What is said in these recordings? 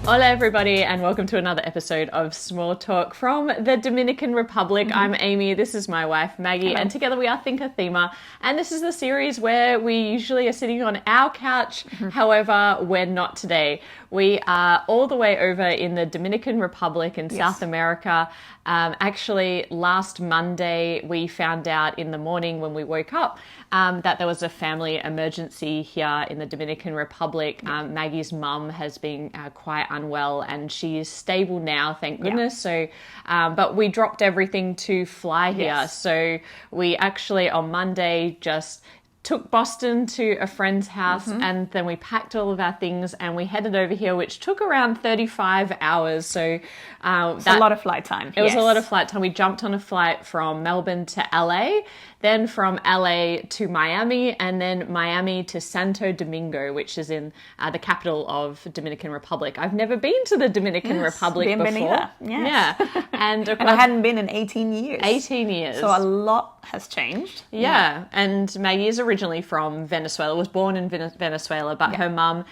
Hola everybody and welcome to another episode of Small Talk from the Dominican Republic. I'm Amy, this is my wife Maggie. Hello. And together we are ThinkerThemer, and this is the series where we usually are sitting on our couch. However, we're not today. We are all the way over in the Dominican Republic in South America. Actually, last Monday we found out in the morning when we woke up that there was a family emergency here in the Dominican Republic. Maggie's mum has been quite unwell and she is stable now, thank goodness. So, but we dropped everything to fly here. So we actually on Monday just took Boston to a friend's house and then we packed all of our things and we headed over here, which took around 35 hours. So that's a lot of flight time. It was a lot of flight time. We jumped on a flight from Melbourne to LA, then from LA to Miami, and then Miami to Santo Domingo, which is in the capital of Dominican Republic. I've never been to the Dominican Republic before. Yes. Yeah. And I hadn't been in 18 years. 18 years. So a lot has changed. Yeah. And Maggie is originally from Venezuela, was born in Venezuela, but her mum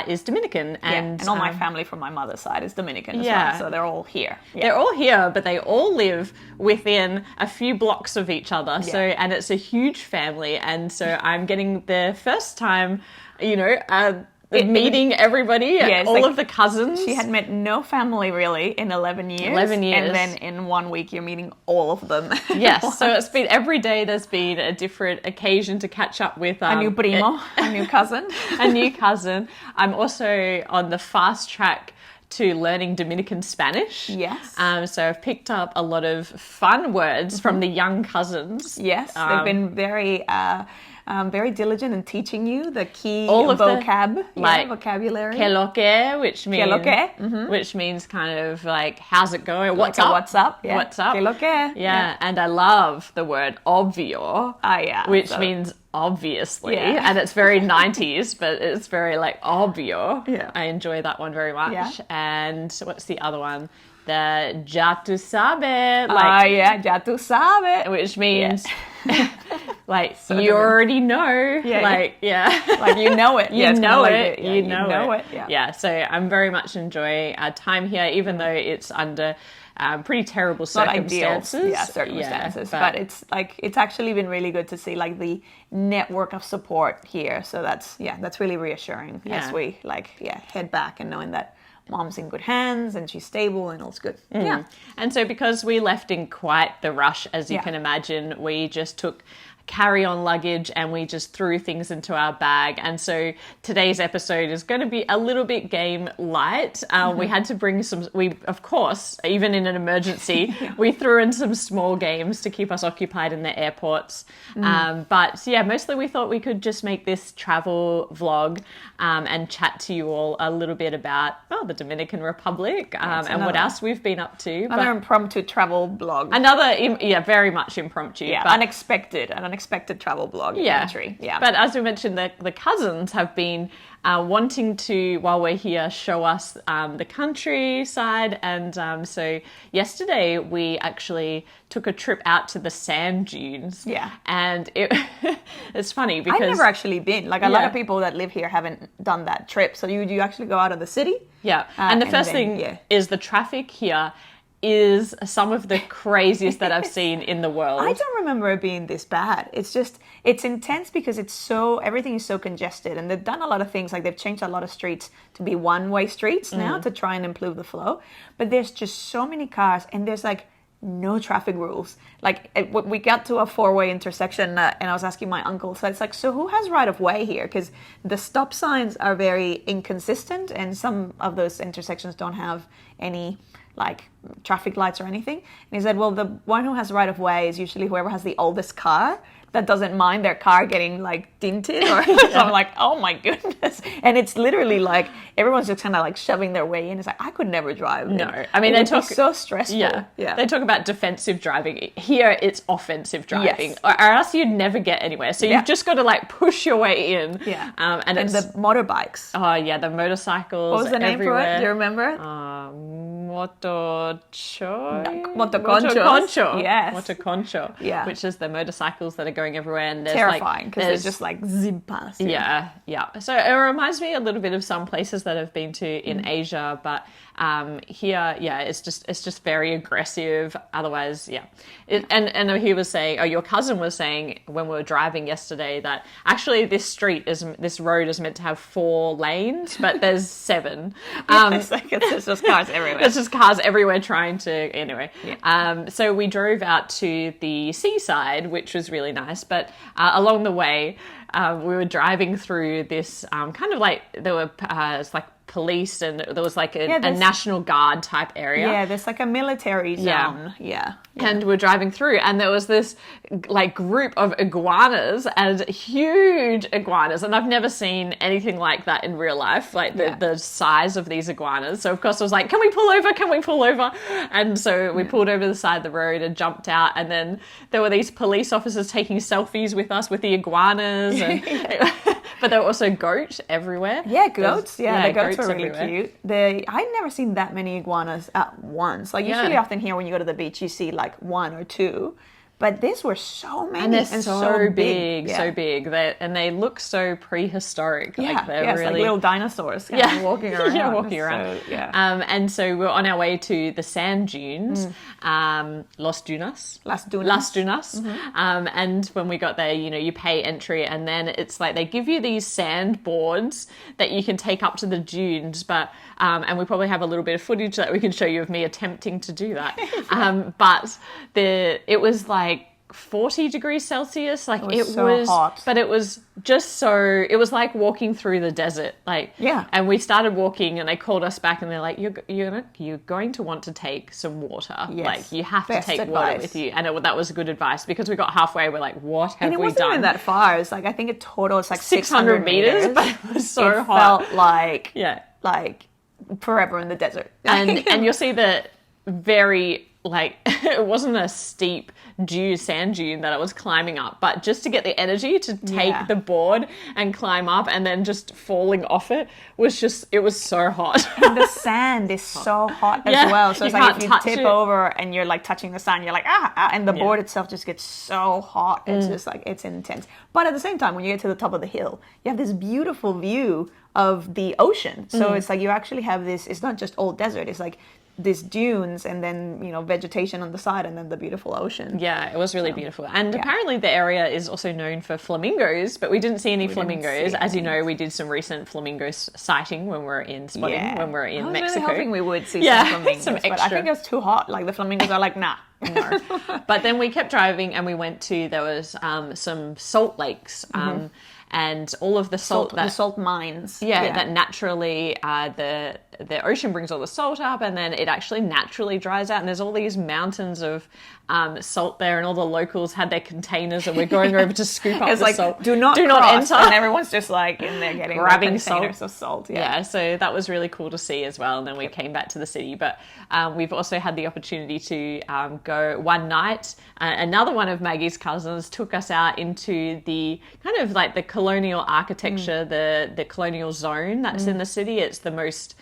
is Dominican. And all my family from my mother's side is Dominican as well. So they're all here. They're all here, but they all live within a few blocks of each other. So, and it's a huge family. And so I'm getting the first time, meeting everybody, all of the cousins. She had met no family really in 11 years. 11 years. And then in 1 week you're meeting all of them. Yes, so it's been every day there's been a different occasion to catch up with. A new primo, a new cousin. A new cousin. I'm also on the fast track to learning Dominican Spanish. Yes. So I've picked up a lot of fun words from the young cousins. Yes, they've been very diligent in teaching you the key all of vocabulary. Que lo que, which means kind of like, how's it going? What's up? What's up? Yeah. What's up? Que lo que. Yeah. And I love the word obvio, which means obviously, and it's very 90s, but it's very like obvio. Yeah. I enjoy that one very much. Yeah. And what's the other one? The ya tu sabes. Ya tu sabes. Which means like so you already know. Like you know it. You know it. You know it. Yeah. So I'm very much enjoying our time here, even though it's under pretty terrible circumstances. Circumstances. But it's actually been really good to see like the network of support here. So that's really reassuring as we head back and knowing that Mom's in good hands and she's stable and all's good. Yeah. And so because we left in quite the rush, as you can imagine, we just took carry-on luggage and we just threw things into our bag. And so today's episode is going to be a little bit game light. We had to bring of course, even in an emergency, we threw in some small games to keep us occupied in the airports. But mostly we thought we could just make this travel vlog and chat to you all a little bit about the Dominican Republic and what else we've been up to. Another impromptu travel blog. Very much impromptu. Yeah, an unexpected travel blog entry. Yeah. But as we mentioned, the cousins have been wanting to, while we're here, show us the countryside. And so yesterday we actually took a trip out to the sand dunes. Yeah. And it's funny because I've never actually been. Like a lot of people that live here haven't done that trip. So you actually go out of the city? Yeah. And the first thing is the traffic here is some of the craziest that I've seen in the world. I don't remember it being this bad. It's intense because everything is so congested, and they've done a lot of things, like they've changed a lot of streets to be one-way streets now to try and improve the flow. But there's just so many cars, and there's like no traffic rules. Like we got to a four-way intersection and I was asking my uncle, so it's like, so who has right of way here? Because the stop signs are very inconsistent and some of those intersections don't have any like traffic lights or anything. And he said, well, the one who has right of way is usually whoever has the oldest car that doesn't mind their car getting like dented or so I'm like, oh my goodness. And it's literally like everyone's just kind of like shoving their way in. It's like I could never drive. No, I mean they talk so stressful. Yeah. They talk about defensive driving. Here it's offensive driving, or else you'd never get anywhere. So you've just got to like push your way in. Yeah, and the motorbikes. Oh yeah, the motorcycles. What was the name for it? Do you remember? Motoconchos. Yes. Motoconcho. Yeah. Which is the motorcycles that are going everywhere. And there's terrifying because they're just like zip past. Yeah. So it reminds me a little bit of some places that I've been to in Asia, but here, it's just very aggressive. Otherwise, and he was saying, your cousin was saying when we were driving yesterday that actually this road is meant to have 4 lanes, but there's 7. It's just cars everywhere. It's just cars everywhere trying to, anyway. Yeah. So we drove out to the seaside, which was really nice, but along the way, we were driving through this kind of like, there were it's like police, and there was like a National Guard type area. Yeah, there's like a military zone. Yeah. And we're driving through, and there was this like group of iguanas, and huge iguanas, and I've never seen anything like that in real life, like the size of these iguanas. So of course I was like, can we pull over? And so we pulled over the side of the road and jumped out, and then there were these police officers taking selfies with us with the iguanas, and but there were also goats everywhere. Yeah, goats. The goats were really everywhere. cute. I'd never seen that many iguanas at once. Like usually often here when you go to the beach you see like 1 or 2, but these were so many, and they're so big. Yeah. They look so prehistoric. Yeah, like they're really like little dinosaurs kind of walking around. walking around. So, and so we're on our way to the sand dunes, Las Dunas. Mm-hmm. And when we got there, you pay entry, and then it's like they give you these sand boards that you can take up to the dunes, but and we probably have a little bit of footage that we can show you of me attempting to do that. But it was like 40 degrees Celsius. Like it was hot. But it was just it was like walking through the desert. And we started walking, and they called us back, and they're like, you're going to want to take some water. Yes. Like you have Best to take advice. water with you. And that was good advice, because we got halfway, we're like, what have we done? And it wasn't even that far. It's like, I think in total it's like 600 meters, but it was so hot. It felt like forever in the desert. And you'll see that very, like, it wasn't a steep sand dune that I was climbing up, but just to get the energy to take the board and climb up, and then just falling off it was so hot. And the sand is so hot as well. So it's like if you tip over and you're like touching the sand, you're like, and the board itself just gets so hot. It's just like, it's intense. But at the same time, when you get to the top of the hill, you have this beautiful view of the ocean. So it's like you actually have this, it's not just all desert, it's like these dunes, and then vegetation on the side, and then the beautiful ocean. Yeah, it was really beautiful. And apparently the area is also known for flamingos, but we didn't see any flamingos. As you know, we did some recent flamingo sighting when we were in spotting, when we were in Mexico. I was really hoping we would see some flamingos, some but I think it was too hot. Like the flamingos are like, nah. No. But then we kept driving, and we went to, there was some salt lakes, and all of the the salt mines. That naturally the ocean brings all the salt up, and then it actually naturally dries out, and there's all these mountains of salt there, and all the locals had their containers, and we're going over to scoop up the salt. Do not enter. And everyone's just like in there grabbing containers of salt. So that was really cool to see as well. And then we came back to the city, but we've also had the opportunity to go one night. Another one of Maggie's cousins took us out into the kind of like the colonial architecture, the colonial zone that's in the city. It's the most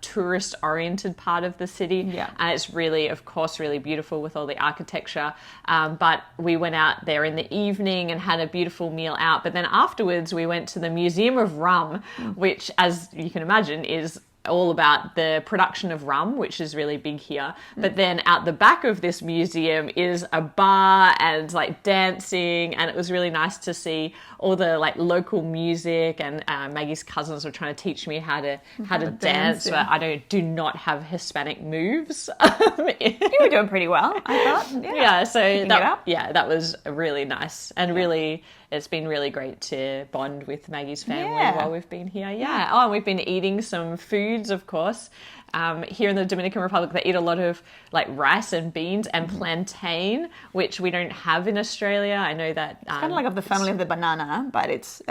tourist-oriented part of the city. It's really, of course, really beautiful with all the architecture. But we went out there in the evening and had a beautiful meal out. But then afterwards, we went to the Museum of Rum, which, as you can imagine, is all about the production of rum, which is really big here. But then out the back of this museum is a bar and like dancing, and it was really nice to see all the like local music. And Maggie's cousins were trying to teach me how to dance, but I do not have Hispanic moves. You were doing pretty well, I thought. So that was really nice, and really, it's been really great to bond with Maggie's family while we've been here. Oh, and we've been eating some foods, of course. Here in the Dominican Republic, they eat a lot of like rice and beans and plantain, which we don't have in Australia. I know that it's kind of like of the family of the banana, but it's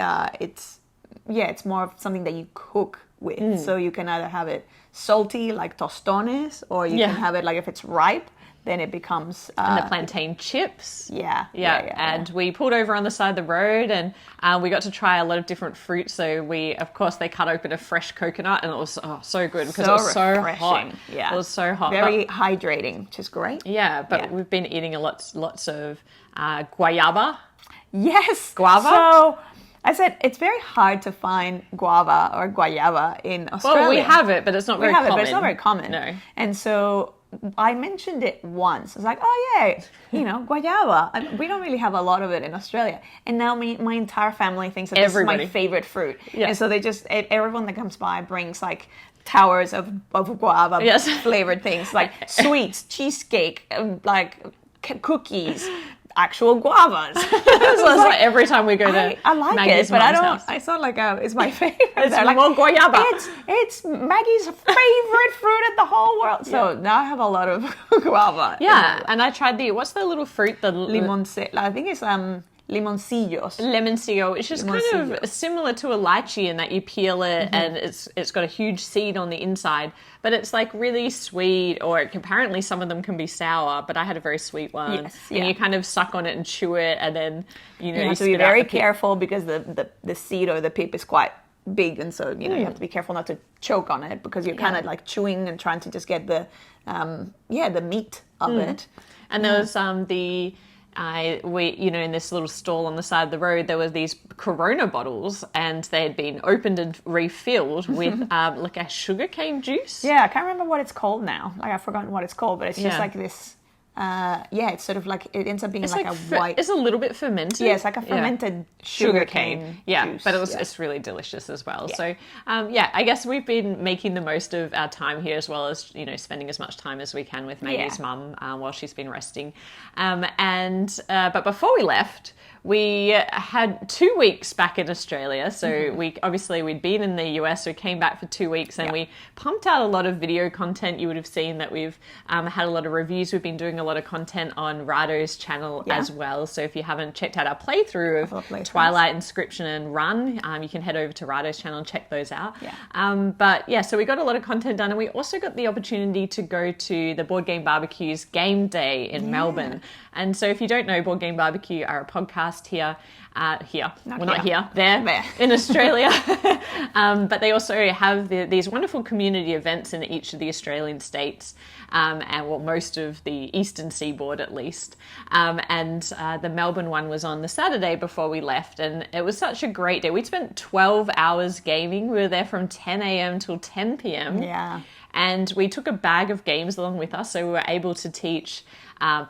more of something that you cook with. So you can either have it salty like tostones, or you can have it like if it's ripe, then it becomes... and the plantain chips. Yeah. And we pulled over on the side of the road, and we got to try a lot of different fruits. So of course, they cut open a fresh coconut, and it was so good because it was so hot. Yeah. It was so hot. Very hydrating, which is great. Yeah, but we've been eating lots of guayaba. Yes. Guava? So I said it's very hard to find guava or guayaba in Australia. Well, we have it, but it's not very common. But it's not very common. No. And so I mentioned it once. I was like, oh yeah, guayaba. We don't really have a lot of it in Australia. And now my entire family thinks that this is my favorite fruit. Yeah. And so everyone that comes by brings like towers of guava flavored things, like sweets, cheesecake, like cookies, actual guavas. So it's like every time we go to I like Maggie's it, but I don't. house. It's not like it's my favorite. It's more guayaba. It's Maggie's favorite fruit in the whole world. So now I have a lot of guava. Yeah, and I tried what's the little fruit? The limoncello. I think it's limoncillos. Lemoncillo, which is kind of similar to a lychee in that you peel it and it's got a huge seed on the inside, but it's like really sweet, or apparently some of them can be sour, but I had a very sweet one. Yes, and you kind of suck on it and chew it, and then you have to be very careful because the seed or the pip is quite big, and so you have to be careful not to choke on it because you're kind of like chewing and trying to just get the meat of it. And there was in this little stall on the side of the road, there were these Corona bottles, and they had been opened and refilled with like a sugarcane juice. Yeah, I can't remember what it's called now. Like I've forgotten what it's called, but it's just like this. It's sort of like it ends up being like a white. It's a little bit fermented. Yeah, it's like a fermented sugarcane. Juice. But it's really delicious as well. Yeah. So I guess we've been making the most of our time here, as well as spending as much time as we can with Maggie's mum while she's been resting. But before we left, we had 2 weeks back in Australia. So we'd been in the US, so we came back for 2 weeks, and we pumped out a lot of video content. You would have seen that we've had a lot of reviews. We've been doing a lot of content on Rado's channel as well. So if you haven't checked out our playthrough of Twilight, Inscription and Run, you can head over to Rado's channel and check those out. So we got a lot of content done, and we also got the opportunity to go to the Board Game BBQ's Game Day in Melbourne. And so if you don't know, Board Game BBQ are a podcast there in Australia. But they also have these wonderful community events in each of the Australian states, most of the eastern seaboard at least. The Melbourne one was on the Saturday before we left, and it was such a great day. We spent 12 hours gaming. We were there from 10 a.m. till 10 p.m. Yeah. And we took a bag of games along with us, so we were able to teach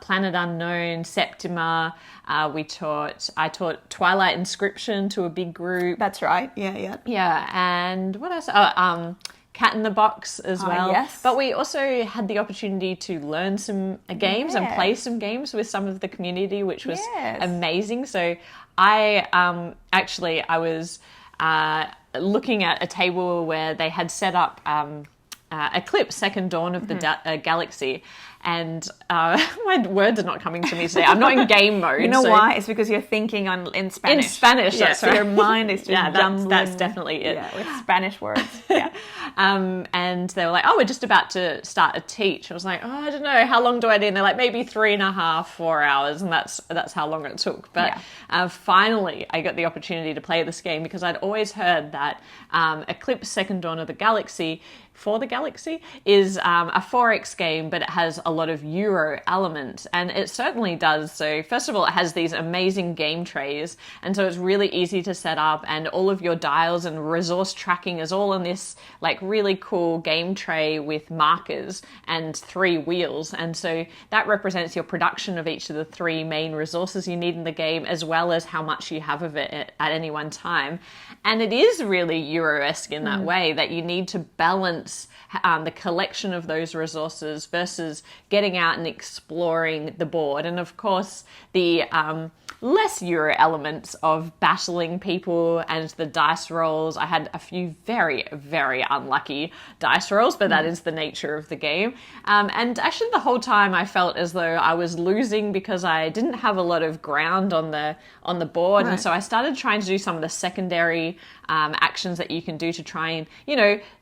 Planet Unknown, Septima. I taught Twilight Inscription to a big group. That's right. Yeah. Yeah, and what else? Cat in the Box as well. Yes. But we also had the opportunity to learn some games and play some games with some of the community, which was amazing. So I was looking at a table where they had set up Eclipse, Second Dawn of the Galaxy. And my words are not coming to me today. I'm not in game mode. You know why? It's because you're thinking in Spanish. In Spanish, that's right. Your mind is just jumbling. That's definitely it. Yeah, with Spanish words. Yeah. And they were like, we're just about to start a teach. I was like, I don't know, how long do I do? And they're like, maybe 3.5, 4 hours. And that's how long it took. But finally, I got the opportunity to play this game because I'd always heard that Eclipse, Second Dawn of the Galaxy is a 4X game, but it has a lot of Euro element, and it certainly does. So first of all, it has these amazing game trays, and so it's really easy to set up, and all of your dials and resource tracking is all in this like really cool game tray with markers and 3 wheels, and so that represents your production of each of the 3 main resources you need in the game, as well as how much you have of it at any one time. And it is really Euro-esque in that way, that you need to balance the collection of those resources versus getting out and exploring the board. And of course, the less Euro elements of battling people and the dice rolls. I had a few very, very unlucky dice rolls, but that is the nature of the game. And actually the whole time I felt as though I was losing because I didn't have a lot of ground on the board. Right. And so I started trying to do some of the secondary actions that you can do to try and,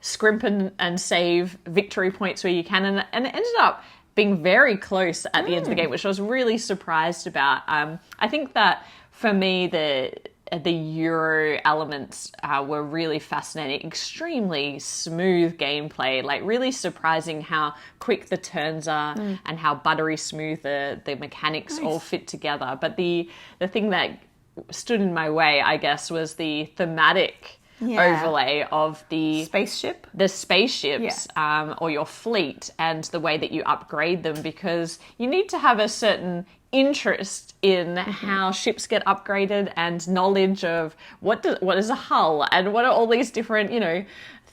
scrimp and save victory points where you can. And it ended up being very close at the end of the game, which I was really surprised about. I think that for me, the Euro elements were really fascinating, extremely smooth gameplay, like really surprising how quick the turns are and how buttery smooth the mechanics all fit together. But the thing that stood in my way, I guess, was the thematic overlay of the spaceships or your fleet, and the way that you upgrade them, because you need to have a certain interest in how ships get upgraded and knowledge of what is a hull and what are all these different,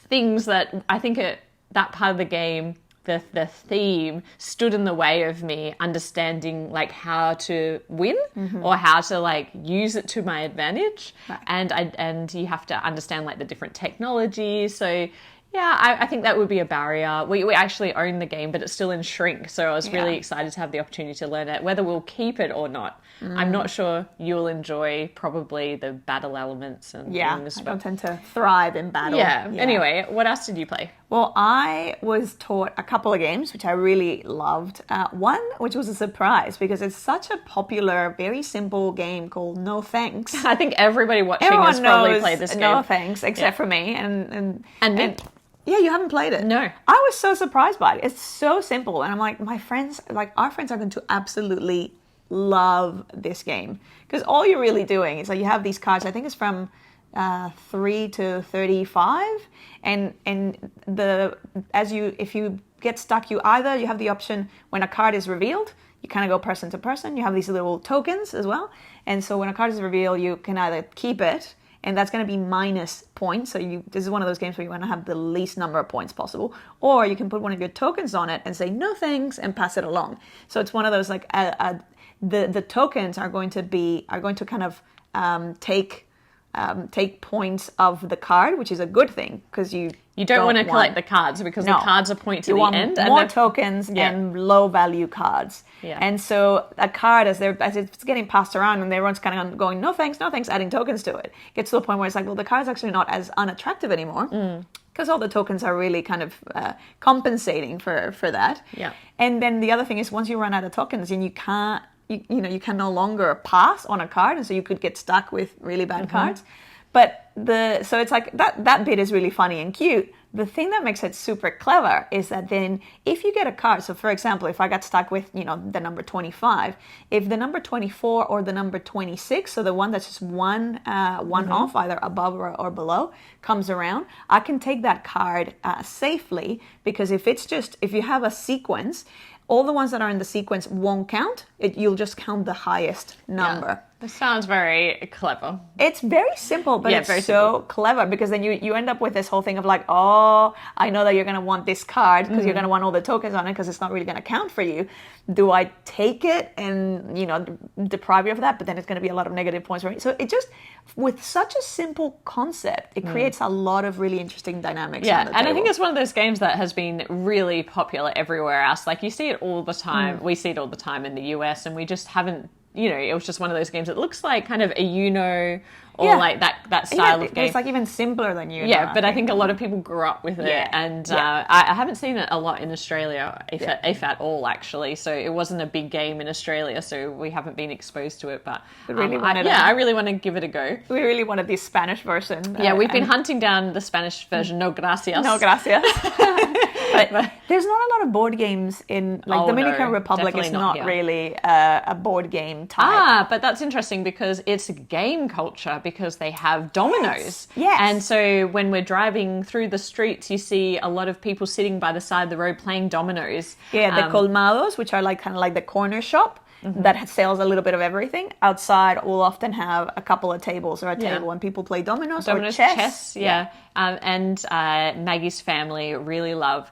things that I think that part of the game, the theme stood in the way of me understanding like how to win or how to like use it to my advantage. Right. And you have to understand like the different technologies. So yeah, I think that would be a barrier. We actually own the game, but it's still in shrink. So I was really excited to have the opportunity to learn it. Whether we'll keep it or not, I'm not sure. You'll enjoy probably the battle elements and things. I don't tend to thrive in battle. Yeah. Anyway, what else did you play? Well, I was taught a couple of games, which I really loved. One, which was a surprise, because it's such a popular, very simple game called No Thanks. I think everybody watching has probably played this game. No Thanks, except for me. And me. Yeah, you haven't played it. No. I was so surprised by it. It's so simple. And I'm like, our friends are going to absolutely love this game. Because all you're really doing is like you have these cards, I think it's from 3 to 35. And if you get stuck, you have the option when a card is revealed, you kind of go person to person. You have these little tokens as well. And so when a card is revealed, you can either keep it, and that's going to be minus points. So this is one of those games where you want to have the least number of points possible. Or you can put one of your tokens on it and say, no thanks, and pass it along. So it's one of those like, the tokens are going to kind of take points of the card, which is a good thing, because you don't want to collect the cards, because the cards are point to the end. You want more tokens and low value cards. Yeah. And so a card, as it's getting passed around and everyone's kind of going, no thanks, adding tokens to it, gets to the point where it's like, well, the card's actually not as unattractive anymore. Because all the tokens are really kind of compensating for that. Yeah. And then the other thing is, once you run out of tokens, and you can no longer pass on a card, and so you could get stuck with really bad cards. But so it's like that bit is really funny and cute. The thing that makes it super clever is that then if you get a card, so for example, if I got stuck with, the number 25, if the number 24 or the number 26, so the one that's just one off, either above or below, comes around, I can take that card safely, because if you have a sequence, all the ones that are in the sequence won't count. You'll just count the highest number. Yeah. This sounds very clever. It's very simple, but it's so clever, because then you end up with this whole thing of like, oh, I know that you're going to want this card because you're going to want all the tokens on it, because it's not really going to count for you. Do I take it and, deprive you of that? But then it's going to be a lot of negative points for me. So it just, with such a simple concept, it creates a lot of really interesting dynamics. Yeah, and I think it's one of those games that has been really popular everywhere else. Like, you see it all the time. We see it all the time in the US, and we just haven't, it was just one of those games that looks like kind of a Uno or like that style of game. It's like even simpler than Uno. Yeah, but I think a lot of people grew up with it, and I haven't seen it a lot in Australia, if at all, actually. So it wasn't a big game in Australia, so we haven't been exposed to it. But I really want to give it a go. We really wanted the Spanish version. Yeah, we've been hunting down the Spanish version. No gracias. No gracias. But there's not a lot of board games in, like, Dominican Republic is not really a board game type. But that's interesting, because it's a game culture, because they have dominoes. Yes. And so when we're driving through the streets, you see a lot of people sitting by the side of the road playing dominoes. Yeah, the colmados, which are like kind of like the corner shop. That sells a little bit of everything. Outside, we'll often have a couple of tables or a table, and people play dominoes or chess. And Maggie's family really love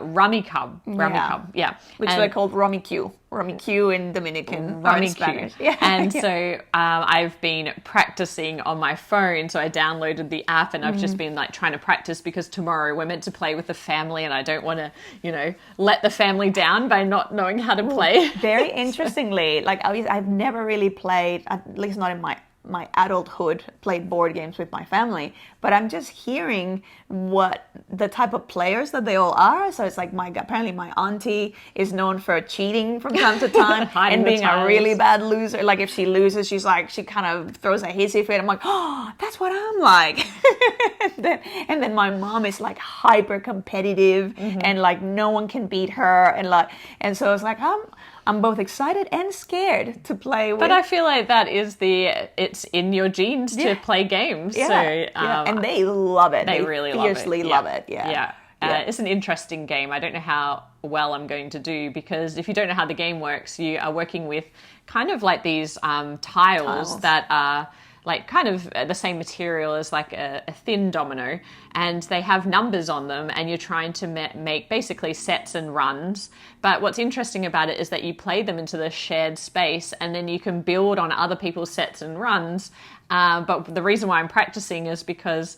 Rummy Cub. Which they're called Rummy Q. Rummy Q in Dominican, Rummy in Spanish. Q. And so I've been practicing on my phone. So I downloaded the app, and I've just been like trying to practice, because tomorrow we're meant to play with the family, and I don't want to, let the family down by not knowing how to play. Very interestingly, like I've never really played, at least not in my my adulthood played board games with my family, but I'm just hearing what the type of players that they all are. So it's like apparently my auntie is known for cheating from time to time and being a really bad loser. Like if she loses, she kind of throws a hissy fit. I'm like, oh, that's what I'm like. and then my mom is like hyper competitive and like no one can beat her, and so it's like I'm both excited and scared to play with. But I feel like it's in your genes to play games. Yeah, so, and they love it. They really fiercely love it. Yeah. It's an interesting game. I don't know how well I'm going to do, because if you don't know how the game works, you are working with kind of like these tiles that are like kind of the same material as like a thin domino, and they have numbers on them, and you're trying to make basically sets and runs. But what's interesting about it is that you play them into the shared space, and then you can build on other people's sets and runs. But the reason why I'm practicing is because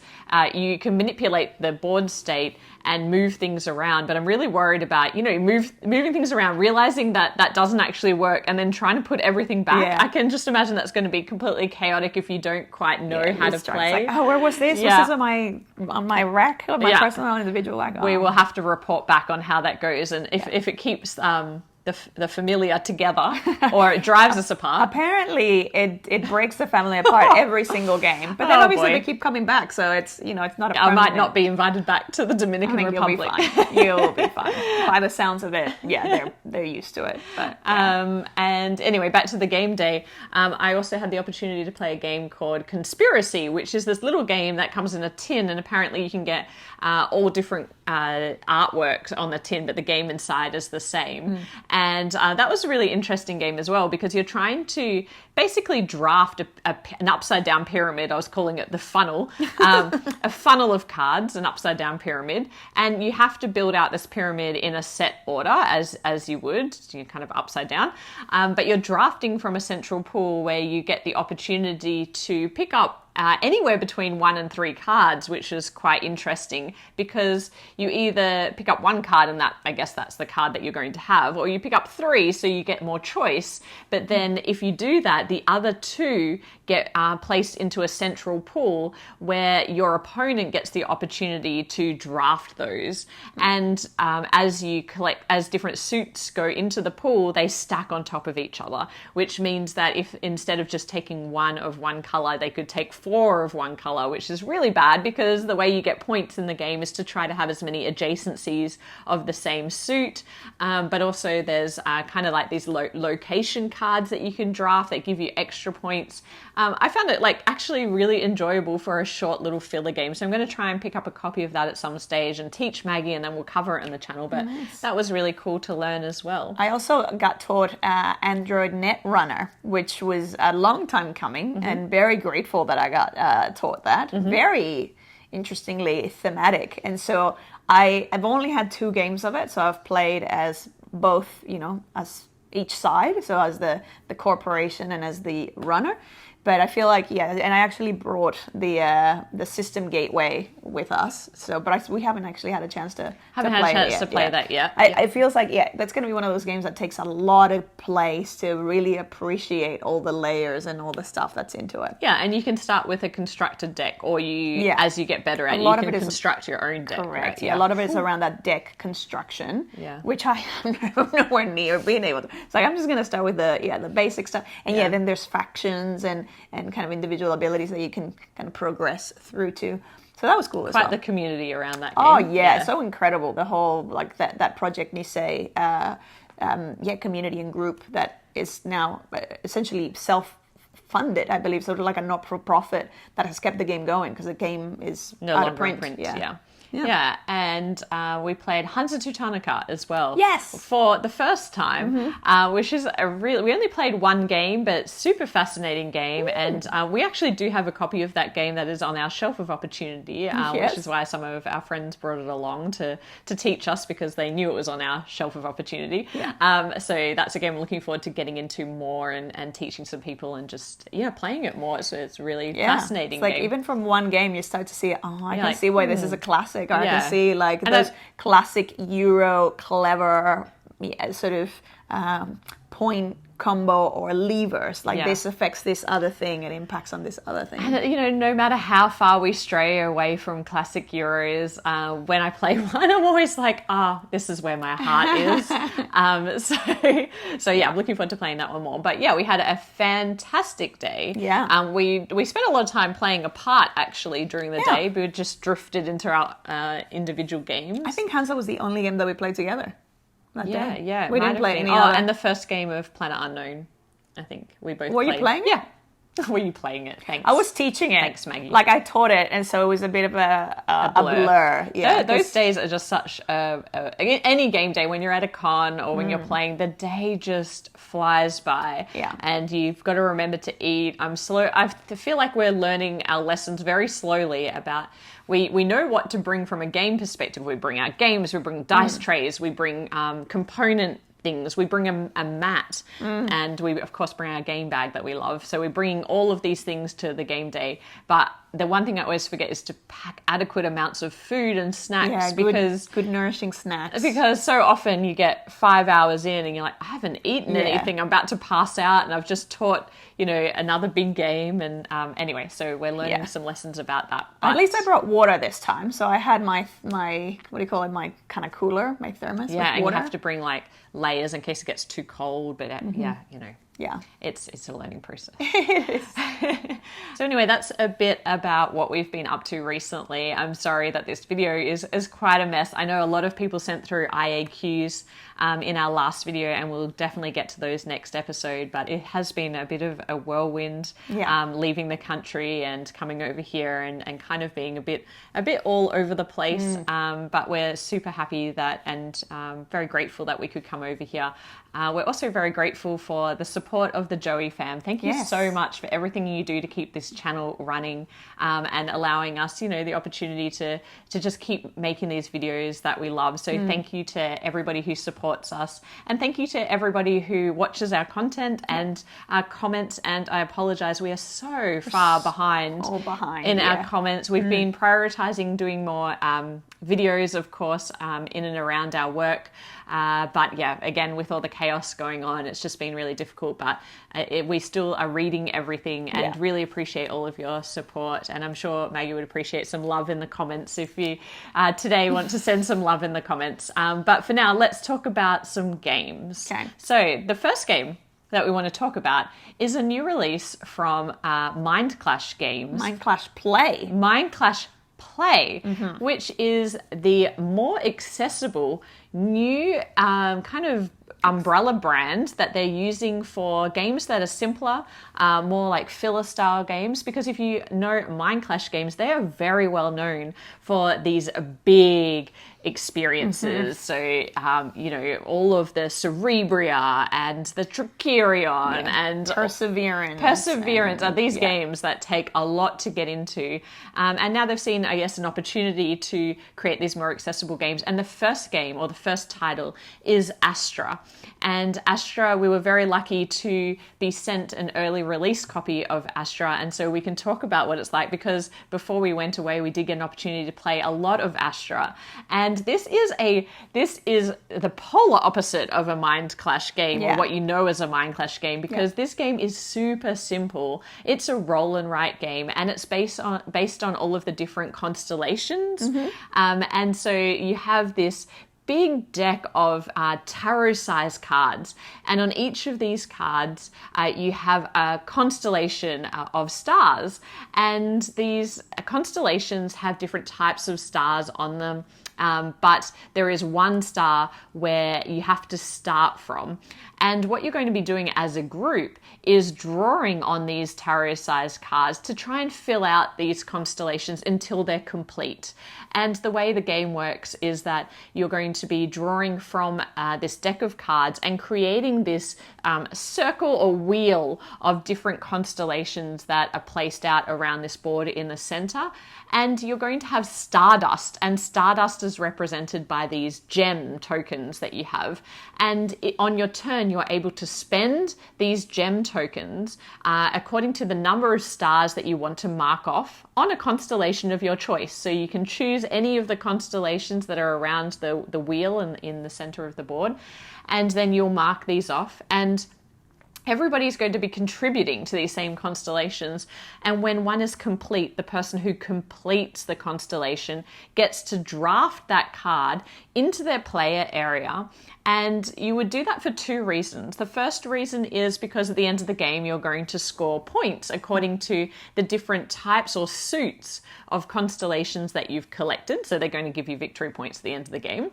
you can manipulate the board state and move things around. But I'm really worried about, moving things around, realizing that doesn't actually work, and then trying to put everything back. Yeah. I can just imagine that's going to be completely chaotic if you don't quite know how to play. Like, where was this? Was this on my rack, on my personal individual rack? We will have to report back on how that goes, and if it keeps the familiar together, or it drives us apart. Apparently, it breaks the family apart every single game. But then obviously they keep coming back, so it's it's not a permanent. I might not be invited back to the Dominican Republic. You'll be fine. By the sounds of it, they're used to it. But, and anyway, back to the game day. I also had the opportunity to play a game called Conspiracy, which is this little game that comes in a tin, and apparently you can get all different artworks on the tin, but the game inside is the same. And that was a really interesting game as well, because you're trying to basically draft an upside-down pyramid. I was calling it the funnel. A funnel of cards, an upside-down pyramid. And you have to build out this pyramid in a set order, as you would, kind of upside down. But you're drafting from a central pool where you get the opportunity to pick up anywhere between 1 and 3 cards, which is quite interesting, because you either pick up 1 card and I guess that's the card that you're going to have, or you pick up 3 so you get more choice. But then if you do that, the other 2 get placed into a central pool where your opponent gets the opportunity to draft those. And as different suits go into the pool, they stack on top of each other, which means that if instead of just taking 1 of one color, they could take 4 of one color, which is really bad, because the way you get points in the game is to try to have as many adjacencies of the same suit. But also there's kind of like these location cards that you can draft that give you extra points. I found it actually really enjoyable for a short little filler game. So I'm going to try and pick up a copy of that at some stage and teach Maggie, and then we'll cover it in the channel. But that was really cool to learn as well. I also got taught Android Netrunner, which was a long time coming, and very grateful that I got taught that. Very interestingly thematic. And so I've only had 2 games of it. So I've played as both, as each side. So as the corporation and as the runner. But I feel like, and I actually brought the system gateway with us. So, but we haven't actually had a chance to play that yet. It feels like, that's going to be one of those games that takes a lot of place to really appreciate all the layers and all the stuff that's into it. Yeah, and you can start with a constructed deck, or as you get better at it, you can construct your own deck. Correct. Right? Yeah, a lot of it is around that deck construction, which I am nowhere near being able to. It's like, I'm just going to start with the basic stuff. And then there's factions and kind of individual abilities that you can kind of progress through to. So that was cool as well. Quite the community around that game. Oh, yeah. So incredible. The whole, that Project Nisei community and group that is now essentially self-funded, I believe. Sort of like a not-for-profit that has kept the game going, because the game is no out longer of print. Yeah, and we played Hansa Teutonica as well. Yes. For the first time, which is we only played 1 game, but super fascinating game. And we actually do have a copy of that game that is on our shelf of opportunity, which is why some of our friends brought it along to teach us, because they knew it was on our shelf of opportunity. Yeah. So that's a game I'm looking forward to getting into more and teaching some people and just, playing it more. So it's really fascinating. It's like game. Even from 1 game, you start to see, I can see why this is a classic. I can see those classic Euro clever sort of point combo or levers, like Yeah. this affects this other thing, it impacts on this other thing. And, you know, no matter how far we stray away from classic Euros, when I play one, I'm always like, this is where my heart is. So yeah, I'm looking forward to playing that one more. But yeah, we had a fantastic day. Yeah. We spent a lot of time playing apart, actually, during the day. We just drifted into our individual games. I think Hansel was the only game that we played together. Yeah, yeah. We didn't play any other. And the first game of Planet Unknown, I think we both Were played. you playing it? Yeah. Were you playing it? Thanks. I was teaching it. Thanks, Maggie. Like I taught it, and so it was a bit of a blur. Yeah, Those days are just such any game day when you're at a con or when you're playing, the day just flies by. Yeah. And you've got to remember to eat. I'm slow. I feel like we're learning our lessons very slowly about. We know what to bring from a game perspective. We bring our games, we bring dice trays, we bring component things, we bring a mat, and we, of course, bring our game bag that we love. So we're bringing all of these things to the game day. But the one thing I always forget is to pack adequate amounts of food and snacks, because good nourishing snacks. Because so often you get 5 hours in and you're like, I haven't eaten anything. I'm about to pass out, and I've just taught, you know, another big game. And anyway, so we're learning some lessons about that. But at least I brought water this time, so I had my what do you call it? My kind of cooler, my thermos. Yeah, with and water. you have to bring like layers in case it gets too cold. But yeah, you know. Yeah. It's a learning process. It is. So anyway, that's a bit about what we've been up to recently. I'm sorry that this video is quite a mess. I know a lot of people sent through IAQs in our last video, and we'll definitely get to those next episode, but it has been a bit of a whirlwind, leaving the country and coming over here and kind of being a bit all over the place. But we're super happy that and very grateful that we could come over here. We're also very grateful for the support of the Joey fam. Thank you so much for everything you do to keep this channel running, and allowing us, you know, the opportunity to just keep making these videos that we love. So thank you to everybody who supports us, and thank you to everybody who watches our content and comments. And I apologize, we are so far behind in our comments. We've been prioritizing doing more videos, of course, in and around our work. But yeah, again, with all the chaos going on, it's just been really difficult, but we still are reading everything and really appreciate all of your support. And I'm sure Maggie would appreciate some love in the comments if you today want to send some love in the comments. But for now, let's talk about some games. Okay. So the first game that we want to talk about is a new release from Mind Clash Games. Mind Clash Play. Mind Clash Play, which is the more accessible new kind of umbrella brand that they're using for games that are simpler, more like filler style games. Because if you know Mind Clash Games, they are very well known for these big experiences. So, you know, all of the Cerebria and the Trickerion and Perseverance are these games that take a lot to get into. And now they've seen, I guess, an opportunity to create these more accessible games. And the first game, or the first title, is Astra. And Astra, we were very lucky to be sent an early release copy of Astra. And so we can talk about what it's like, because before we went away, we did get an opportunity to play a lot of Astra. And this is the polar opposite of a Mind Clash game, or what you know as a Mind Clash game, because this game is super simple. It's a roll and write game, and it's based on all of the different constellations. And so you have this big deck of tarot-sized cards, and on each of these cards you have a constellation of stars, and these constellations have different types of stars on them. But there is one star where you have to start from. And what you're going to be doing as a group is drawing on these tarot-sized cards to try and fill out these constellations until they're complete. And the way the game works is that you're going to be drawing from this deck of cards and creating this circle or wheel of different constellations that are placed out around this board in the center. And you're going to have stardust, and stardust is represented by these gem tokens that you have. And on your turn, you're able to spend these gem tokens according to the number of stars that you want to mark off on a constellation of your choice. So you can choose any of the constellations that are around the wheel and in the center of the board. And then you'll mark these off. And everybody's going to be contributing to these same constellations. And when one is complete, the person who completes the constellation gets to draft that card into their player area. And you would do that for two reasons. The first reason is because at the end of the game, you're going to score points according to the different types or suits of constellations that you've collected. So they're going to give you victory points at the end of the game.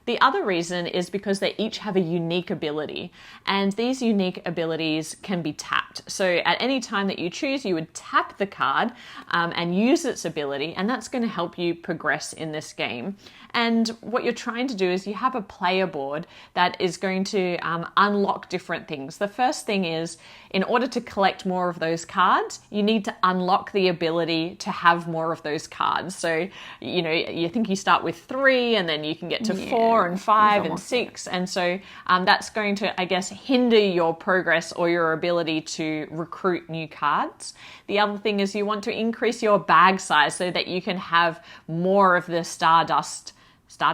The other reason is because they each have a unique ability, and these unique abilities can be tapped. So at any time that you choose, you would tap the card and use its ability, and that's going to help you progress in this game. And what you're trying to do is you have a player board that is going to unlock different things. The first thing is, in order to collect more of those cards, you need to unlock the ability to have more of those cards. So, you know, you think you start with 3 and then you can get to 4 and 5 and 6. And so that's going to, I guess, hinder your progress or your ability to recruit new cards. The other thing is you want to increase your bag size so that you can have more of the Stardust, so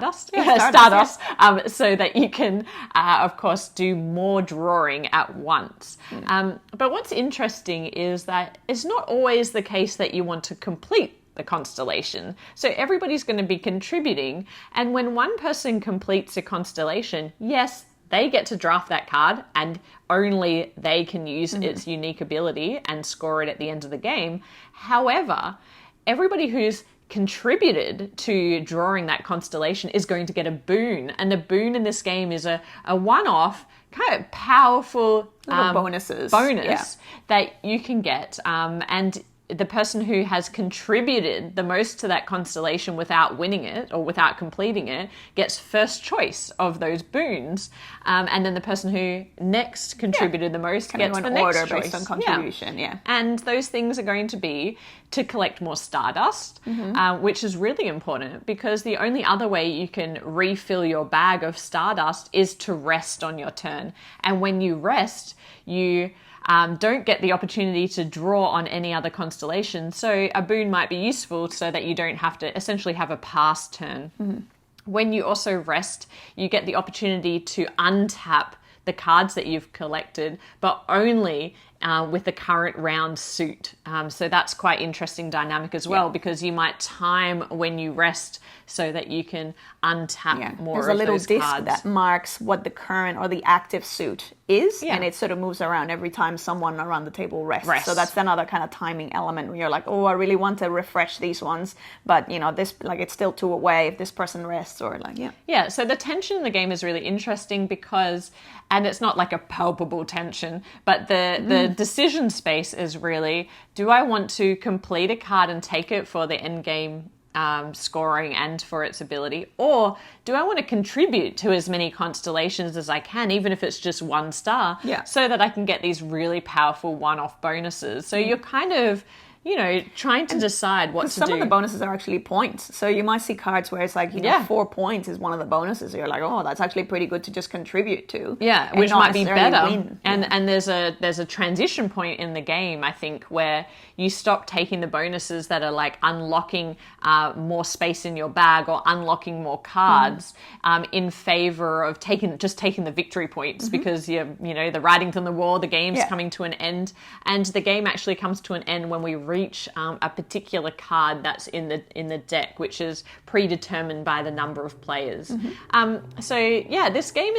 that you can, of course, do more drawing at once. But what's interesting is that it's not always the case that you want to complete the constellation. So everybody's going to be contributing. And when one person completes a constellation, yes, they get to draft that card and only they can use its unique ability and score it at the end of the game. However, everybody who's contributed to drawing that constellation is going to get a boon. And a boon in this game is a one-off, kind of powerful bonus that you can get. And the person who has contributed the most to that constellation without winning it or without completing it gets first choice of those boons. And then the person who next contributed the most gets the next order choice. Based on contribution, And those things are going to be to collect more Stardust, which is really important because the only other way you can refill your bag of Stardust is to rest on your turn. And when you rest, you don't get the opportunity to draw on any other constellation. So a boon might be useful so that you don't have to essentially have a pass turn. When you also rest, you get the opportunity to untap the cards that you've collected, but only with the current round suit. So that's quite interesting dynamic as well, because you might time when you rest so that you can untap more of those cards. There's a little disc that marks what the current or the active suit is, and it sort of moves around every time someone around the table rests. So that's another kind of timing element where you're like, oh, I really want to refresh these ones, but you know, this, like, it's still 2 away if this person rests, or like, so the tension in the game is really interesting because, and it's not like a palpable tension, but the decision space is really, do I want to complete a card and take it for the end game scoring and for its ability, or do I want to contribute to as many constellations as I can, even if it's just 1 star, so that I can get these really powerful one-off bonuses? So you're kind of, you know, trying to decide what to do. Some of the bonuses are actually points. So you might see cards where it's like, you know, 4 points is one of the bonuses. So you're like, oh, that's actually pretty good to just contribute to. Yeah, which might be better. And there's a transition point in the game, I think, where you stop taking the bonuses that are like unlocking more space in your bag or unlocking more cards in favor of taking the victory points, because you know, the writing's on the wall, the game's coming to an end, and the game actually comes to an end when we reach a particular card that's in the deck, which is predetermined by the number of players. So yeah, this game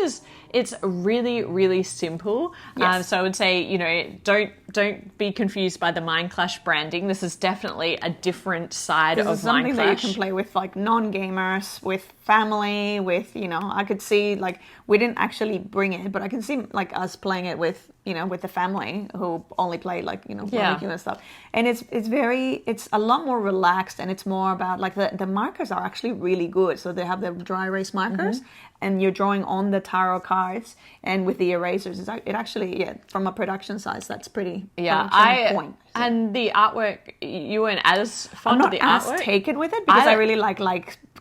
it's really, really simple. So I would say, you know, don't be confused by the Mind Clash branding. This is definitely a different side of Mind Clash. This is something that you can play with like non-gamers, with family, with, you know, I could see, like, we didn't actually bring it, but I can see like us playing it with, you know, with the family who only play like, you know, BBQ and stuff. And it's a lot more relaxed, and it's more about like the markers are actually really good. So they have the dry erase markers, and you're drawing on the tarot cards, and with the erasers, it actually, from a production size, that's pretty. Point. And the artwork, you weren't as fond of the artwork? I'm not as taken with it because I really like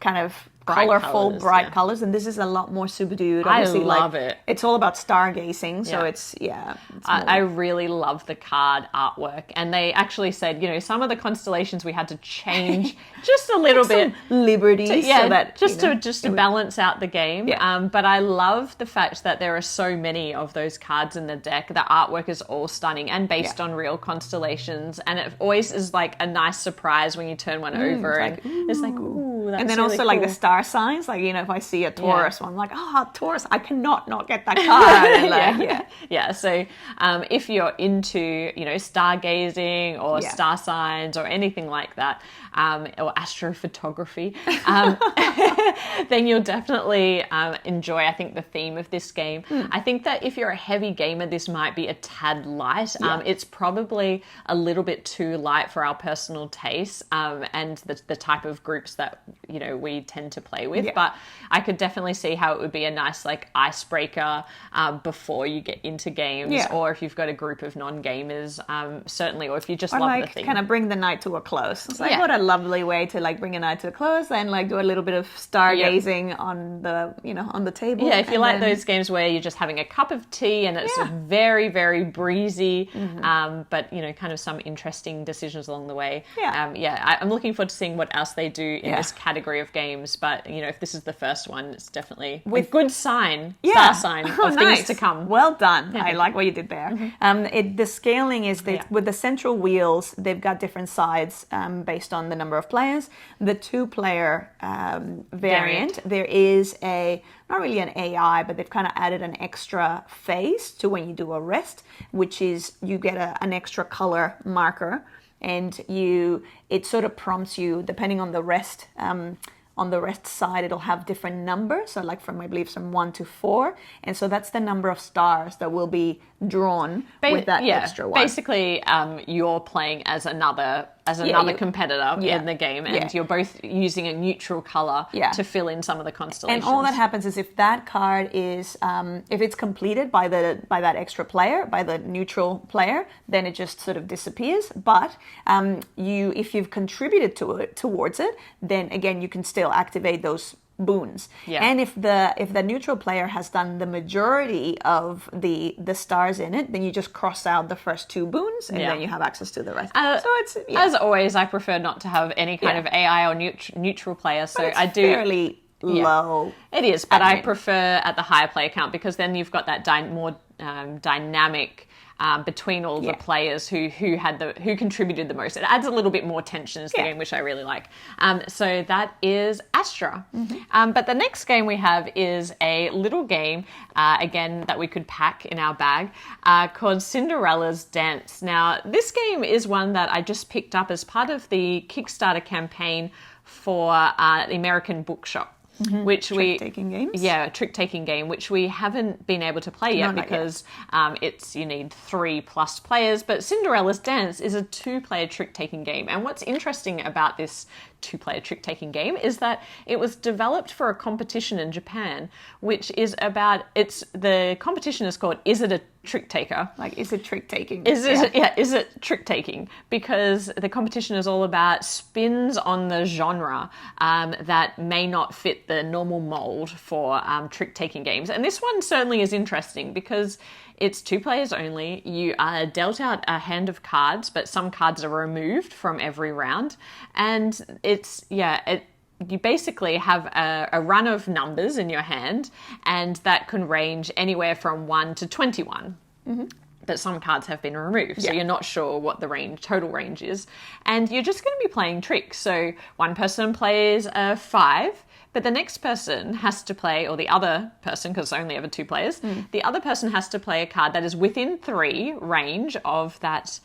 kind of Bright colorful, colours, bright yeah. colors, and this is a lot more subdued. I Obviously, love it. It's all about stargazing, so Yeah. it's I really love the card artwork, and they actually said, some of the constellations we had to change just a little bit. liberties, so that to balance out the game. Yeah. But I love the fact that there are so many of those cards in the deck. The artwork is all stunning and based on real constellations, and it always is like a nice surprise when you turn one over, it's like, ooh, that's and then really also like the cool. star signs, like if I see a Taurus one, I'm like, Taurus, I cannot not get that card. Yeah. So if you're into, stargazing or star signs or anything like that, or astrophotography, then you'll definitely enjoy, I think, the theme of this game. I think that if you're a heavy gamer, this might be a tad light. It's probably a little bit too light for our personal taste and the type of groups that, we tend to play with. But I could definitely see how it would be a nice like icebreaker before you get into games, or if you've got a group of non-gamers, certainly, or if you just love the theme. Kind of bring the night to a close. It's like, what a lovely way to like bring a night to a close and like do a little bit of stargazing on the, on the table. Yeah, if you like those games where you're just having a cup of tea and it's very, very breezy, but, kind of some interesting decisions along the way. I'm looking forward to seeing what else they do in this category of games. But, if this is the first one, it's definitely a good sign, star sign of things to come. Well done. I like what you did there. The scaling is with the central wheels, they've got different sides based on the number of players. The 2-player variant, there is not really an AI, but they've kind of added an extra phase to when you do a rest, which is you get an extra color marker, and it sort of prompts you, depending on the rest. On the rest side, it'll have different numbers. So like I believe from 1 to 4. And so that's the number of stars that will be drawn with that extra one. Basically, you're playing as another competitor in the game, and you're both using a neutral color to fill in some of the constellations. And all that happens is if that card is, if it's completed by that extra player, by the neutral player, then it just sort of disappears. But if you've contributed towards it, then again you can still activate those boons. And if the neutral player has done the majority of the stars in it, then you just cross out the first 2 boons, and then you have access to the rest. So it's as always, I prefer not to have any kind of AI or neutral player. So it's I do fairly low. It is, but I prefer at the higher player count, because then you've got that more dynamic between all the players who contributed the most. It adds a little bit more tension to the game, which I really like. So that is Astra. But the next game we have is a little game, again, that we could pack in our bag, called Cinderella's Dance. Now, this game is one that I just picked up as part of the Kickstarter campaign for the American Bookshop. Which trick-taking games? Yeah, a trick-taking game, which we haven't been able to play yet because you need 3+ players. But Cinderella's Dance is a 2-player trick-taking game. And what's interesting about this 2-player trick-taking game is that it was developed for a competition in Japan, which is the competition is called Is It a Trick Taker? Like, is it trick-taking? Is it trick-taking? Because the competition is all about spins on the genre that may not fit the normal mold for trick-taking games. And this one certainly is interesting because it's 2 players only. You are dealt out a hand of cards, but some cards are removed from every round. And you basically have a run of numbers in your hand, and that can range anywhere from 1 to 21. But some cards have been removed, so you're not sure what the total range is. And you're just going to be playing tricks. So one person plays a 5, but the next person has to play, or the other person, because it's only ever 2 players, the other person has to play a card that is within 3 range of that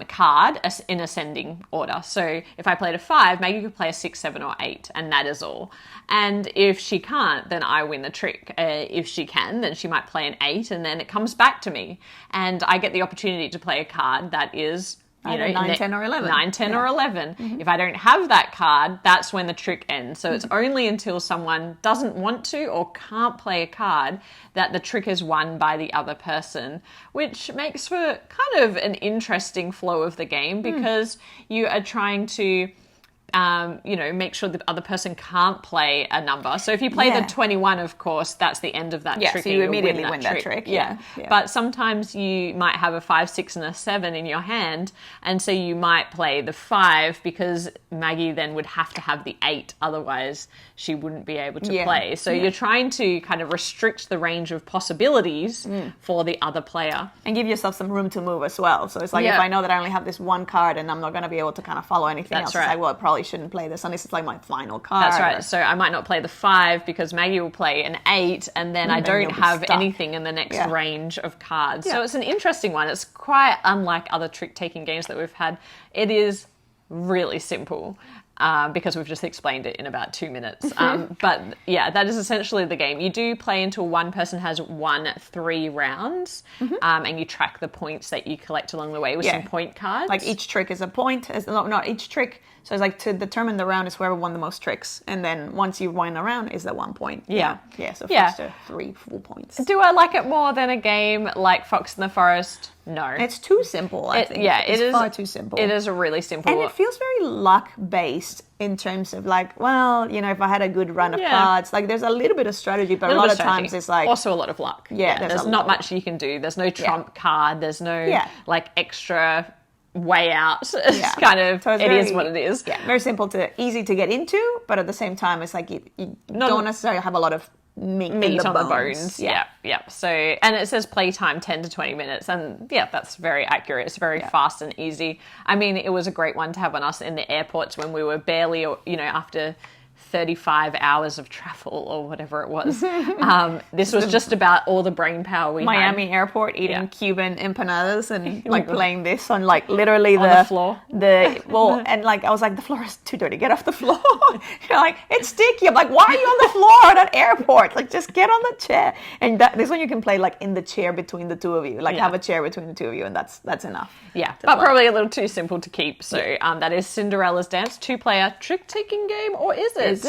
card in ascending order. So if I played a 5, Maggie could play a 6, 7, or 8, and that is all. And if she can't, then I win the trick. If she can, then she might play an 8, and then it comes back to me. And I get the opportunity to play a card that is 9, 10, or 11. 9, 10, or 11. If I don't have that card, that's when the trick ends. So it's only until someone doesn't want to or can't play a card that the trick is won by the other person, which makes for kind of an interesting flow of the game because you are trying to make sure the other person can't play a number. So if you play the 21, of course, that's the end of that trick. So you immediately win that trick. Yeah. But sometimes you might have a 5, 6, and a 7 in your hand, and so you might play the 5 because Maggie then would have to have the 8, otherwise she wouldn't be able to play. So you're trying to kind of restrict the range of possibilities for the other player. And give yourself some room to move as well. So it's like if I know that I only have this one card and I'm not going to be able to kind of follow anything else, it's like, well, I probably shouldn't play this unless it's like my final card. That's right. So I might not play the 5 because Maggie will play an 8 and then I don't have anything in the next range of cards. So it's an interesting one. It's quite unlike other trick-taking games that we've had. It is really simple. Because we've just explained it in about 2 minutes. But yeah, that is essentially the game. You do play until one person has won 3 rounds, and you track the points that you collect along the way with some point cards. Like each trick is a point. Not each trick. So it's like to determine the round is whoever won the most tricks. And then once you win a round is the 1 point. So first to 3 full points. Do I like it more than a game like Fox in the Forest? No. It's too simple, I think. Yeah, it is far too simple. It is a really simple. And it feels very luck-based in terms of like, well, if I had a good run of cards, like there's a little bit of strategy, but a lot of times it's like... Also a lot of luck. There's not much you can do. There's no trump card. There's no like extra way out. It's kind of, so it is what it is. Yeah, very simple easy to get into, but at the same time, it's like you don't necessarily have a lot of meat on the bones. Yeah. So, and it says playtime 10 to 20 minutes, and that's very accurate. It's very fast and easy. I mean, it was a great one to have on us in the airports when we were barely, after 35 hours of travel or whatever it was. This was just about all the brain power we had. Miami airport eating Cuban empanadas and like playing this on like literally on the floor. And like I was like, the floor is too dirty. Get off the floor. You're like, it's sticky. I'm like, why are you on the floor at an airport? Like, just get on the chair. And this one you can play like in the chair between the two of you. Like have a chair between the two of you, and that's enough. Yeah, but probably a little too simple to keep. So that is Cinderella's Dance, 2-player trick-taking game, or is it? Is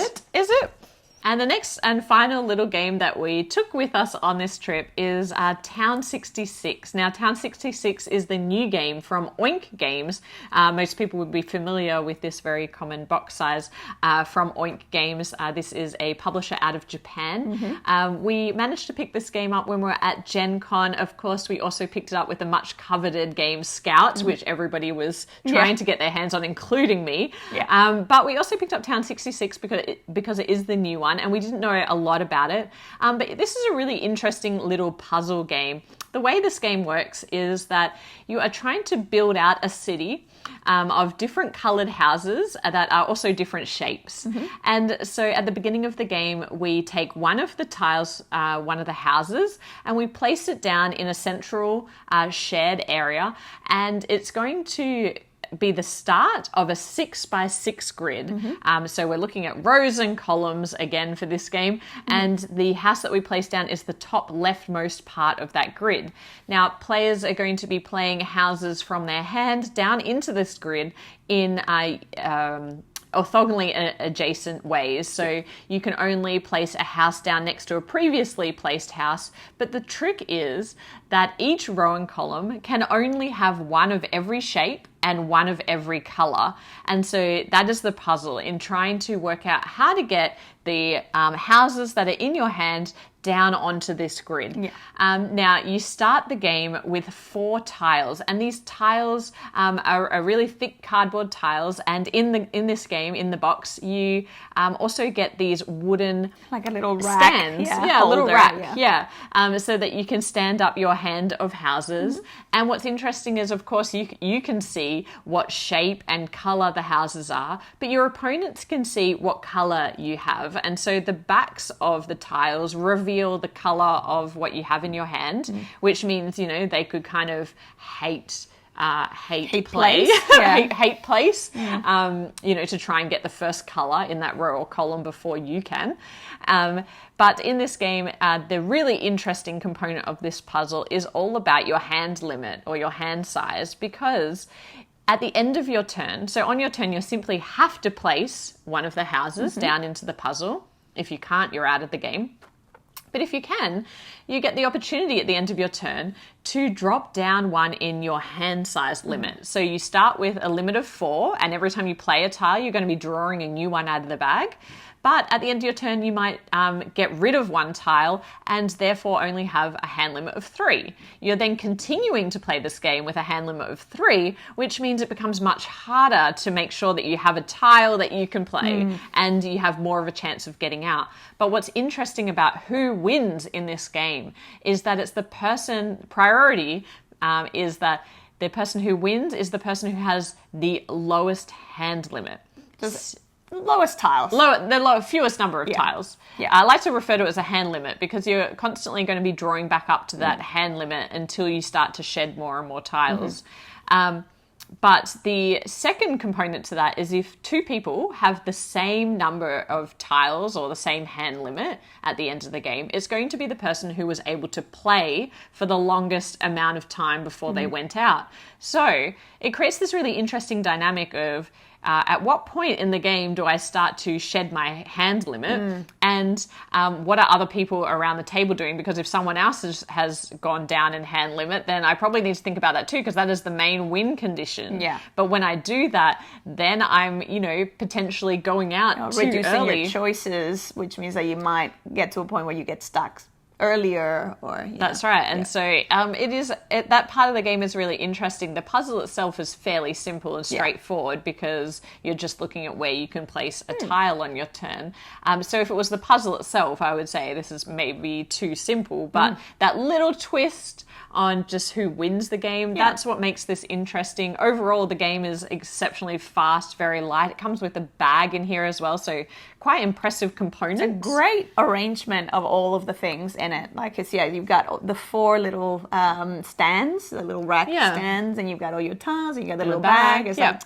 it? And the next and final little game that we took with us on this trip is Town 66. Now, Town 66 is the new game from Oink Games. Most people would be familiar with this very common box size from Oink Games. This is a publisher out of Japan. We managed to pick this game up when we were at Gen Con. Of course, we also picked it up with the much coveted game Scout, which everybody was trying to get their hands on, including me. But we also picked up Town 66 because it is the new one, and we didn't know a lot about it. But this is a really interesting little puzzle game. The way this game works is that you are trying to build out a city of different coloured houses that are also different shapes. And so at the beginning of the game, we take one of the tiles, one of the houses, and we place it down in a central shared area, and it's going to be the start of a 6x6 grid. So we're looking at rows and columns again for this game, and the house that we place down is the top leftmost part of that grid. Now, players are going to be playing houses from their hand down into this grid in orthogonally adjacent ways. So you can only place a house down next to a previously placed house, but the trick is that each row and column can only have one of every shape and one of every color. And so that is the puzzle in trying to work out how to get the houses that are in your hand down onto this grid. Now, you start the game with 4 tiles, and these tiles are really thick cardboard tiles, and in this game, in the box, you also get these wooden like a little rack stands. A little rack. So that you can stand up your hand of houses. And what's interesting is, of course, you can see what shape and color the houses are, but your opponents can see what color you have. And so the backs of the tiles reveal the color of what you have in your hand, which means, they could kind of hate place, hate place, to try and get the first color in that row or column before you can. But in this game, the really interesting component of this puzzle is all about your hand limit or your hand size, because at the end of your turn, so on your turn, you simply have to place one of the houses down into the puzzle. If you can't, you're out of the game. But if you can, you get the opportunity at the end of your turn to drop down one in your hand size limit. So you start with a limit of 4, and every time you play a tile, you're going to be drawing a new one out of the bag. But at the end of your turn, you might get rid of one tile and therefore only have a hand limit of 3. You're then continuing to play this game with a hand limit of 3, which means it becomes much harder to make sure that you have a tile that you can play and you have more of a chance of getting out. But what's interesting about who wins in this game is that it's the person, priority is that the person who wins is the person who has the lowest hand limit. Lowest tiles. Fewest number of tiles. Yeah. I like to refer to it as a hand limit because you're constantly going to be drawing back up to that hand limit until you start to shed more and more tiles. But the second component to that is if 2 people have the same number of tiles or the same hand limit at the end of the game, it's going to be the person who was able to play for the longest amount of time before they went out. So it creates this really interesting dynamic of at what point in the game do I start to shed my hand limit, and what are other people around the table doing? Because if someone else has gone down in hand limit, then I probably need to think about that too, because that is the main win condition. Yeah. But when I do that, then I'm, potentially going out too reducing early. your choices, which means that you might get to a point where you get stuck earlier or That's right. And so that part of the game is really interesting. The puzzle itself is fairly simple and straightforward because you're just looking at where you can place a tile on your turn. So if it was the puzzle itself, I would say this is maybe too simple, but that little twist on just who wins the game, that's what makes this interesting. Overall, the game is exceptionally fast, very light. It comes with a bag in here as well, so quite impressive components. It's a great arrangement of all of the things in it. Like you've got the 4 little stands, the little rack stands, and you've got all your tiles, and you got the little bag. It's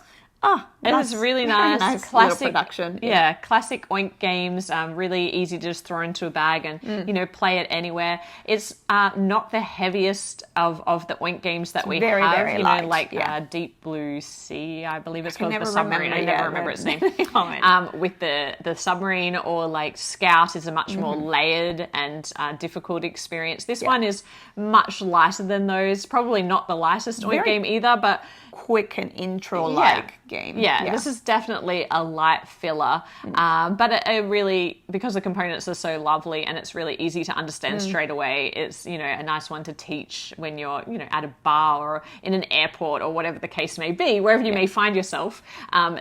it is really nice. Classic production. Yeah, classic Oink games. Really easy to just throw into a bag and play it anywhere. It's not the heaviest of the Oink games that we have. Very light. Deep Blue Sea, I believe it's called, the submarine. I never remember its name. With the submarine, or like Scout is a much more layered and difficult experience. This one is much lighter than those. Probably not the lightest Oink game either, but quick and intro-like game. Yeah, this is definitely a light filler, but it really, because the components are so lovely and it's really easy to understand straight away, it's, a nice one to teach when you're, at a bar or in an airport or whatever the case may be, wherever you may find yourself.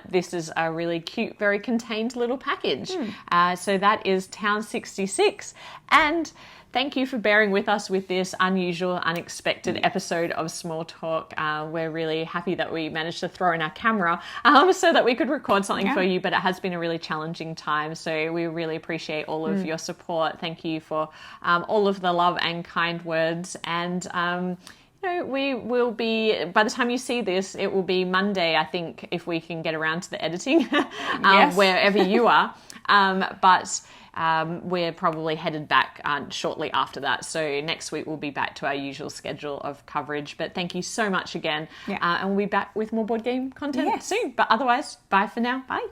This is a really cute, very contained little package. So that is Town 66. And thank you for bearing with us with this unusual, unexpected episode of Small Talk. We're really happy that we managed to throw in our camera so that we could record something for you, but it has been a really challenging time. So we really appreciate all of your support. Thank you for all of the love and kind words. And we will be, by the time you see this, it will be Monday, I think, if we can get around to the editing, wherever you are. But we're probably headed back shortly after that. So next week we'll be back to our usual schedule of coverage. But thank you so much again. And we'll be back with more board game content soon. But otherwise, bye for now. Bye.